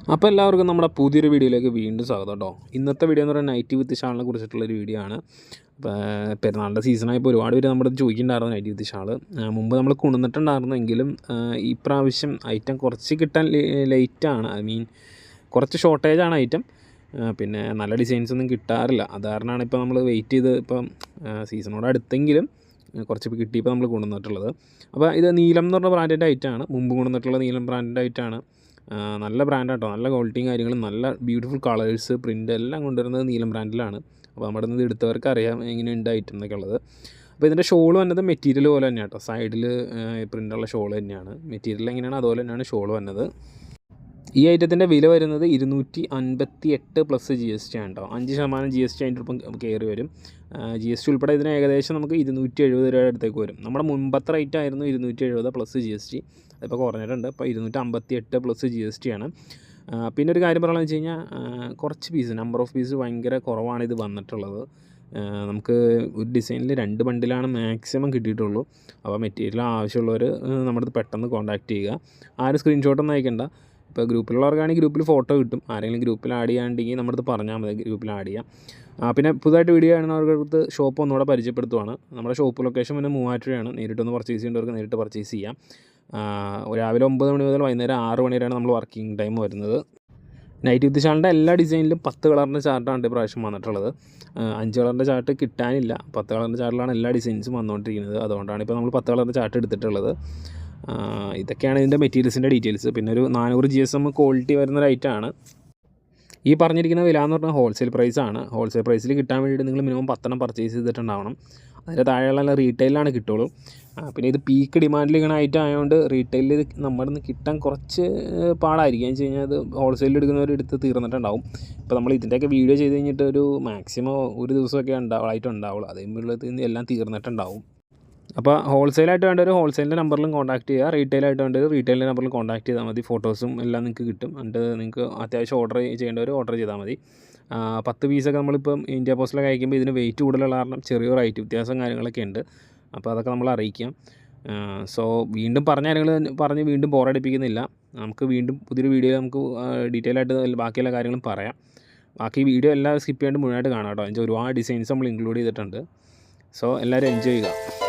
അപ്പോൾ എല്ലാവർക്കും നമ്മുടെ പുതിയൊരു വീഡിയോയിലേക്ക് വീണ്ടും സ്വാഗതം കേട്ടോ. ഇന്നത്തെ വീഡിയോ എന്ന് പറയുന്നത് നൈറ്റി വിത്ത് ഷാളിനെ കുറിച്ചിട്ടുള്ളൊരു വീഡിയോ ആണ്. അപ്പോൾ പെരുന്നാളിൻ്റെ സീസണായപ്പോൾ ഒരുപാട് പേര് നമ്മുടെ ചോദിക്കുന്നുണ്ടായിരുന്നു നൈറ്റി വിത്ത് ഷാൾ. മുമ്പ് നമ്മൾ കൊണ്ടുവന്നിട്ടുണ്ടായിരുന്നെങ്കിലും ഈ പ്രാവശ്യം ഐറ്റം കുറച്ച് കിട്ടാൻ ലേറ്റാണ്. കുറച്ച് ഷോർട്ടേജാണ് ഐറ്റം. പിന്നെ നല്ല ഡിസൈൻസ് ഒന്നും കിട്ടാറില്ല. അത് കാരണമാണ് ഇപ്പോൾ നമ്മൾ വെയിറ്റ് ചെയ്ത് ഇപ്പം സീസണോട് അടുത്തെങ്കിലും കുറച്ച് കിട്ടിയപ്പോൾ നമ്മൾ കൊണ്ടുവന്നിട്ടുള്ളത്. അപ്പോൾ ഇത് നീലം എന്ന് പറഞ്ഞ ബ്രാൻഡിൻ്റെ ഐറ്റമാണ്. മുമ്പ് കൊണ്ടുവന്നിട്ടുള്ള നീലം ബ്രാൻഡിൻ്റെ ഐറ്റമാണ്. നല്ല ബ്രാൻഡ് കേട്ടോ. നല്ല ക്വാളിറ്റിയും കാര്യങ്ങളും നല്ല ബ്യൂട്ടിഫുൾ കളേഴ്സ് പ്രിൻ്റ് എല്ലാം കൊണ്ടുവരുന്നത് നീലം ബ്രാൻഡിലാണ്. അപ്പോൾ നമ്മുടെ നിന്ന് എടുത്തവർക്ക് അറിയാം എങ്ങനെയുണ്ട് ഐറ്റം എന്നൊക്കെ ഉള്ളത്. അപ്പോൾ ഇതിൻ്റെ ഷോൾ വന്നത് മെറ്റീരിയൽ പോലെ തന്നെയാണ് കേട്ടോ. സൈഡിൽ പ്രിൻ്റുള്ള ഷോൾ തന്നെയാണ്. മെറ്റീരിയൽ എങ്ങനെയാണ് അതുപോലെ തന്നെയാണ് ഷോൾ വന്നത്. ഈ ഐറ്റത്തിൻ്റെ വില വരുന്നത് 258 പ്ലസ് GST ആണ് കേട്ടോ. 5% GST അതിൻ്റെ ഒപ്പം കയറി വരും. GST ഉൾപ്പെടെ ഇതിന് ഏകദേശം നമുക്ക് 270 രൂപയുടെ അടുത്തേക്ക് വരും. നമ്മുടെ മുമ്പത്തെ റേറ്റ് ആയിരുന്നു 270 പ്ലസ് GST. അതിപ്പോൾ കുറഞ്ഞിട്ടുണ്ട്. ഇപ്പോൾ 258 പ്ലസ് GST ആണ്. പിന്നെ ഒരു കാര്യം പറയുകയെന്ന് വെച്ച് കഴിഞ്ഞാൽ കുറച്ച് പീസ് നമ്പർ ഓഫ് പീസ് ഭയങ്കര കുറവാണ് ഇത് വന്നിട്ടുള്ളത്. നമുക്ക് ഒരു ഡിസൈനിൽ 2 ബണ്ടിലാണ് മാക്സിമം കിട്ടിയിട്ടുള്ളൂ. അപ്പോൾ മെറ്റീരിയൽ ആവശ്യമുള്ളവർ നമ്മുടെ അടുത്ത് പെട്ടെന്ന് കോൺടാക്റ്റ് ചെയ്യുക. ആരും സ്ക്രീൻഷോട്ടൊന്നും അയക്കണ്ട. ഇപ്പോൾ ഗ്രൂപ്പിലുള്ളവർക്കാണെങ്കിൽ ഗ്രൂപ്പിൽ ഫോട്ടോ കിട്ടും. ആരെങ്കിലും ഗ്രൂപ്പിൽ ആഡ് ചെയ്യാണ്ടെങ്കിൽ നമ്മുടെ അടുത്ത് പറഞ്ഞാൽ മതി, ഗ്രൂപ്പിൽ ആഡ് ചെയ്യാം. പിന്നെ പുതുതായിട്ട് വീഡിയോ കാണുന്നവർക്ക് ഷോപ്പ് ഒന്നുകൂടെ പരിചയപ്പെടുത്തുവാണ്. നമ്മുടെ ഷോപ്പ് ലൊക്കേഷൻ പിന്നെ മൂവാറ്റുപുഴയാണ്. നേരിട്ടൊന്ന് പർച്ചേസ് ചെയ്യേണ്ടവർക്ക് നേരിട്ട് പർച്ചേസ് ചെയ്യാം. രാവിലെ 9 മണി മുതൽ വൈകുന്നേരം 6 മണി വരെയാണ് നമ്മൾ വർക്കിംഗ് ടൈം വരുന്നത്. നൈറ്റി വിത്ത് ഷാളിൻ്റെ എല്ലാ ഡിസൈനിലും 10 കളറിൻ്റെ ചാർട്ടാണ് ഇപ്രാവശ്യം വന്നിട്ടുള്ളത്. 5 കളറിൻ്റെ ചാർട്ട് കിട്ടാനില്ല. 10 കളറിൻ്റെ ചാർട്ടിലാണ് എല്ലാ ഡിസൈൻസും വന്നുകൊണ്ടിരിക്കുന്നത്. അതുകൊണ്ടാണ് ഇപ്പോൾ നമ്മൾ 10 കളറിൻ്റെ ചാർട്ട് എടുത്തിട്ടുള്ളത്. ഇതൊക്കെയാണ് ഇതിൻ്റെ മെറ്റീരിയൽസിൻ്റെ ഡീറ്റെയിൽസ്. പിന്നെ ഒരു 400 GSM ക്വാളിറ്റി വരുന്ന ഐറ്റമാണ്. ഈ പറഞ്ഞിരിക്കുന്ന വില എന്ന് പറഞ്ഞാൽ ഹോൾസെയിൽ പ്രൈസാണ്. ഹോൾസെയിൽ പ്രൈസിൽ കിട്ടാൻ വേണ്ടിയിട്ട് നിങ്ങൾ മിനിമം 10 പർച്ചേസ് ചെയ്തിട്ടുണ്ടാവണം. അതിൻ്റെ താഴെയുള്ള റീറ്റെയിലാണ് കിട്ടുള്ളൂ. പിന്നെ ഇത് പീക്ക് ഡിമാൻഡിൽ ഇങ്ങനെ ഐറ്റം ആയതുകൊണ്ട് റീറ്റെയിലിൽ നമ്മുടെ നിന്ന് കിട്ടാൻ കുറച്ച് പാടായിരിക്കും. എന്ന് വെച്ച് കഴിഞ്ഞാൽ അത് ഹോൾസെയിലിൽ എടുക്കുന്നവർ എടുത്ത് തീർന്നിട്ടുണ്ടാവും. ഇപ്പോൾ നമ്മൾ ഇതിൻ്റെയൊക്കെ വീഡിയോ ചെയ്ത് കഴിഞ്ഞിട്ട് ഒരു മാക്സിമം ഒരു ദിവസമൊക്കെ ഐറ്റം ഉണ്ടാവുള്ളൂ. അതേപോലത് എല്ലാം തീർന്നിട്ടുണ്ടാവും. അപ്പോൾ ഹോൾസെയിലായിട്ട് വേണ്ടവർ ഹോൾസെയിലിൻ്റെ നമ്പറിലും കോൺടാക്ട് ചെയ്യുക. റീറ്റെയിലായിട്ട് വേണ്ടവർ റീറ്റെയിലിൻ്റെ നമ്പറിൽ കോൺടാക്ട് ചെയ്താൽ മതി. ഫോട്ടോസും എല്ലാം നിങ്ങൾക്ക് കിട്ടും. എന്നിട്ട് നിങ്ങൾക്ക് അത്യാവശ്യം ഓർഡർ ചെയ്യേണ്ടവർ ഓർഡർ ചെയ്താൽ മതി. 10 പീസൊക്കെ നമ്മളിപ്പം ഇന്ത്യ പോസ്റ്റിലൊക്കെ അയക്കുമ്പോൾ ഇതിന് വെയിറ്റ് കൂടുതലുള്ള കാരണം ചെറിയ റേറ്റ് വ്യത്യാസം കാര്യങ്ങളൊക്കെ ഉണ്ട്. അപ്പോൾ അതൊക്കെ നമ്മൾ അറിയിക്കാം. സോ വീണ്ടും പറഞ്ഞ കാര്യങ്ങൾ പറഞ്ഞ് വീണ്ടും ബോറടിപ്പിക്കുന്നില്ല. നമുക്ക് വീണ്ടും പുതിയൊരു വീഡിയോ നമുക്ക് ഡീറ്റെയിൽ ആയിട്ട് ബാക്കിയുള്ള കാര്യങ്ങളും പറയാം. ബാക്കി വീഡിയോ എല്ലാം സ്കിപ്പ് ചെയ്യാണ്ട് മുഴുവനായിട്ട് കാണാം കേട്ടോ. അതിൻ്റെ ഒരുപാട് ഡിസൈൻസ് നമ്മൾ ഇൻക്ലൂഡ് ചെയ്തിട്ടുണ്ട്. സോ എല്ലാവരും എൻജോയ് ചെയ്യുക.